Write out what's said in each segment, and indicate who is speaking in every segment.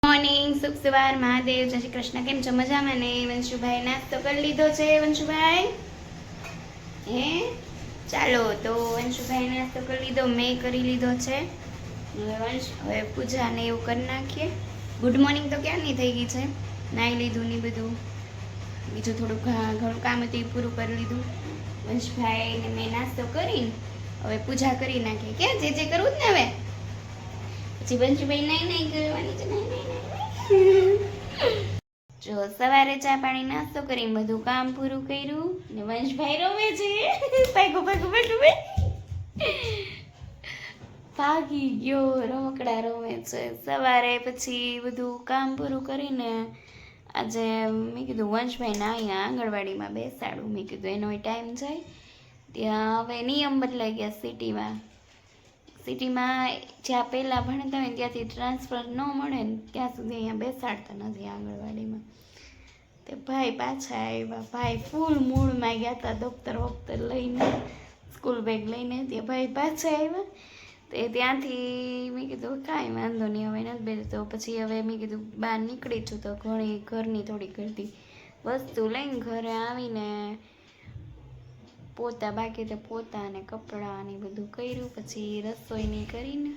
Speaker 1: Morning, શુભ સવાર, મહાદેવ, જય શ્રી કૃષ્ણ. કેમ છો? મજામાં ને? વંશુભાઈ નાસ્તો કરી લીધો છે? વંશુભાઈ હે ચાલો તો વંશુભાઈ નાસ્તો કરી લીધો, મેં કરી લીધો છે. હવે પૂજા ને એવું કરી નાખીએ. ગુડ મોર્નિંગ તો ક્યારની થઈ ગઈ છે, નાઈ લીધું ને બધું. બીજું થોડું ઘણું કામ હતું એ પૂરું કરી લીધું. વંશભાઈ ને મેં નાસ્તો કરીને હવે પૂજા કરી નાખીએ. ક્યાં જે કરવું જ ને હવે પછી વંશુભાઈ નહીં કરવાની છે. જો સવારે ચા પાણી નાસ્તો કરીને બધું કામ પૂરું કર્યું ને વંશભાઈ રોવે છે. ભાગી ગયો, રમકડા રમે છે. સવારે પછી બધું કામ પૂરું કરીને આજે મેં કીધું વંશભાઈને અહીંયા આંગણવાડીમાં બેસાડું. મેં કીધું એનો ટાઈમ જાય. ત્યાં હવે નિયમ બદલાઈ ગયા સિટીમાં જ્યાં પહેલાં ભણતા હોય ત્યાંથી ટ્રાન્સફર ન મળે ને ત્યાં સુધી અહીંયા બેસાડતા નથી આંગણવાડીમાં. તે ભાઈ પાછા આવ્યા. ભાઈ ફૂલ મૂળમાં ગયા હતા, દફતર વફતર લઈને, સ્કૂલ બેગ લઈને. ત્યાં ભાઈ પાછા આવ્યા. તે ત્યાંથી મેં કીધું કાંઈ વાંધો નહીં, હવે નથી બેસતો. પછી હવે મેં કીધું બહાર નીકળી છું તો ઘરની થોડી ઘરતી વસ્તુ લઈને ઘરે આવીને પોતા બાકી તો પોતા અને કપડાં ને બધું કર્યું. પછી રસોઈની કરીને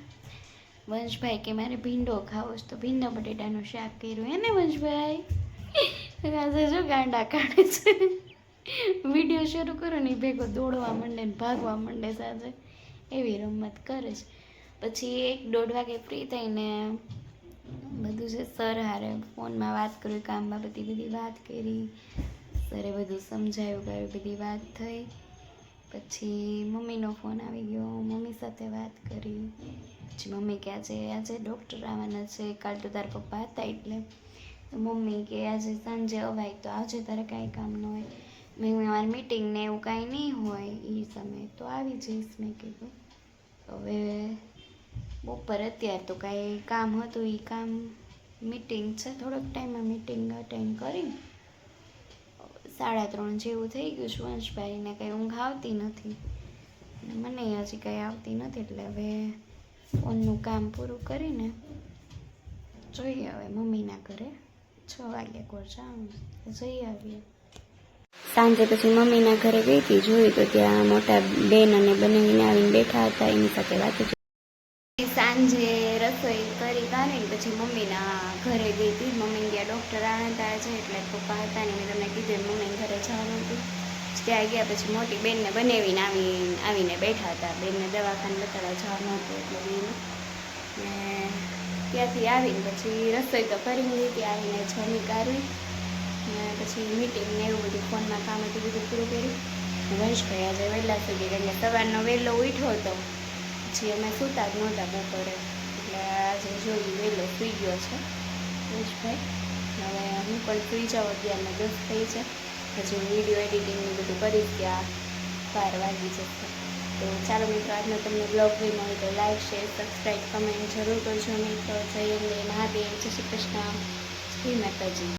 Speaker 1: વંશભાઈ કે મારે ભીંડો ખાવો છે તો ભીંડા બટેટાનું શાક કર્યું. હે ને વંશભાઈ? આજે જો ગાંડા કાઢે છે. વિડીયો શરૂ કરો ને ભેગો દોડવા માંડે ને ભાગવા માંડે સાંજે, એવી રમત કરે છે. પછી 1-1.5 વાગે ફ્રી થઈને બધું છે સર હારે ફોનમાં વાત કરી, કામ બાબતે બધી વાત કરી. સરે બધું સમજાયું કર્યું, બધી વાત થઈ. પછી મમ્મીનો ફોન આવી ગયો, મમ્મી સાથે વાત કરી. પછી મમ્મી કે આજે ડૉક્ટર આવવાના છે, કાલ તો તારા પપ્પા હતા એટલે. તો મમ્મી કે આજે સાંજે અવાય તો આજે તારે કાંઈ કામ ન હોય. મેં મારી મીટિંગ ને એવું કાંઈ નહીં હોય એ સમયે તો આવી જઈશ. મેં કીધું હવે બપોર અત્યારે તો કાંઈ કામ હતું એ કામ મીટિંગ છે, થોડોક ટાઈમમાં મીટિંગ અટેન્ડ કરી 3:30 જેવું થઈ ગયું છે. વંશભાઈને કંઈ ઊંઘ આવતી નથી, મને હજી કંઈ આવતી નથી. એટલે હવે ફોનનું કામ પૂરું કરીને જોઈએ હવે મમ્મીના ઘરે 6 વાગ્યા કોર જાઉં જઈ આવીએ. સાંજે પછી મમ્મીના ઘરે ગઈ હતી, જોયું તો ત્યાં મોટા બેન અને બનાવીને આવીને બેઠા હતા, એની સાથે વાત. સાંજે રસોઈ કરી કાઢીને પછી મમ્મીના ઘરે ગઈ હતી. મમ્મી ગયા ડૉક્ટર આવતા છે એટલે પપ્પા હતા ને મેં તમને કીધું મમ્મીને ઘરે જવાનું હતું. ત્યાં ગયા પછી મોટી બેનને બનાવીને આવીને બેઠા હતા. બેનને દવાખાને બતાડવા જવાનું હતું એટલે બેન ને ત્યાંથી આવીને પછી રસોઈ તો કરી લીધી. આવીને જમી કાઢી ને પછી મીટિંગ ને એવું બધું ફોનમાં કામ હતું બધું પૂરું કર્યું. વંશભાઈ આજે વહેલા સુધી કારણ કે સવારનો વહેલો ઉઠ્યો હતો, પછી અમે સૂતા જ નહોતા બપોરે એટલે આજે જોયું વહેલો સૂઈ ગયો છે વંશભાઈ. હવે હું પણ સૂઈ જાઉં, અત્યારના 10 થઈ છે. પછી હું વિડીયો એડિટિંગનું બધું કરીશ ત્યાં 12 વાગી જશે. તો ચાલો મિત્રો, આજનો તમને બ્લોગ ગમ્યો હોય તો લાઈક, શેર, સબસ્ક્રાઈબ, કમેન્ટ જરૂર કરજો મિત્રો. જય અંબે, મહાદેવ, જય શ્રી કૃષ્ણ, જય માતાજી.